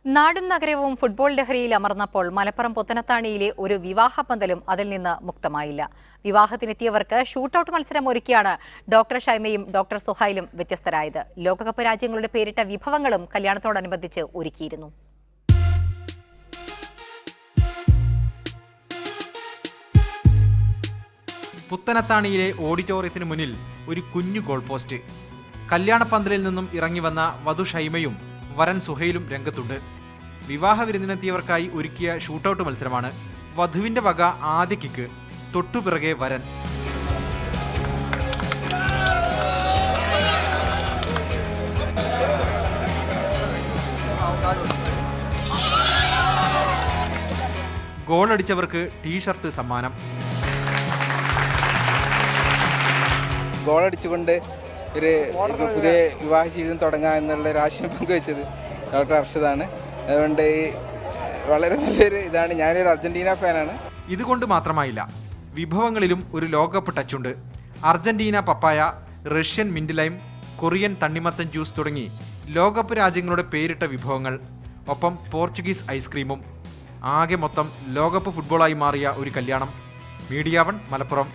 നാടും നഗരവും ഫുട്ബോൾ ലഹരിയിൽ അമർന്നപ്പോൾ മലപ്പുറം പുത്തനത്താണിയിലെ ഒരു വിവാഹ പന്തലും അതിൽ നിന്ന് മുക്തമായില്ല. വിവാഹത്തിനെത്തിയവർക്ക് ഷൂട്ടൌട്ട് മത്സരം ഒരുക്കിയാണ് ഡോക്ടർ ഷൈമയും ഡോക്ടർ സുഹൈലും വ്യത്യസ്തരായത്. ലോകകപ്പ് രാജ്യങ്ങളുടെ പേരിട്ട വിഭവങ്ങളും കല്യാണത്തോടനുബന്ധിച്ച് ഒരുക്കിയിരുന്നു. പുത്തനത്താണിയിലെ ഓഡിറ്റോറിയത്തിന് മുന്നിൽ ഒരു കുഞ്ഞു ഗോൾ പോസ്റ്റ്. കല്യാണപ്പന്തലിൽ നിന്നും ഇറങ്ങി വന്ന വധു ഷൈമയും വരൻ സുഹൈലും രംഗത്തുണ്ട്. വിവാഹ വിരുന്നിനെത്തിയവർക്കായി ഒരുക്കിയ ഷൂട്ടൌട്ട് മത്സരമാണ്. വധുവിന്റെ വക ആദ്യ കിക്ക്, തൊട്ടുപിറകെ വരൻ. ഗോളടിച്ചവർക്ക് ടീഷർട്ട് സമ്മാനം. ഗോളടിച്ചുകൊണ്ട് ഒരു പുതിയ വിവാഹ ജീവിതം തുടങ്ങാം എന്നുള്ള ഒരു ആശയം പങ്കുവെച്ചത് ഡോക്ടർ അർഷദാണ്. അതുകൊണ്ട് വളരെ നല്ലൊരു ഇതാണ്. ഞാനൊരു അർജന്റീന ഫാനാണ്. ഇതുകൊണ്ട് മാത്രമായില്ല, വിഭവങ്ങളിലും ഒരു ലോകകപ്പ് ടച്ചുണ്ട്. അർജന്റീന പപ്പായ, റഷ്യൻ മിന്റ് ലൈം, കൊറിയൻ തണ്ണിമത്തൻ ജ്യൂസ് തുടങ്ങി ലോകകപ്പ് രാജ്യങ്ങളുടെ പേരിട്ട വിഭവങ്ങൾ, ഒപ്പം പോർച്ചുഗീസ് ഐസ്ക്രീമും. ആകെ മൊത്തം ലോകകപ്പ് ഫുട്ബോളായി മാറിയ ഒരു കല്യാണം. മീഡിയ 1 മലപ്പുറം.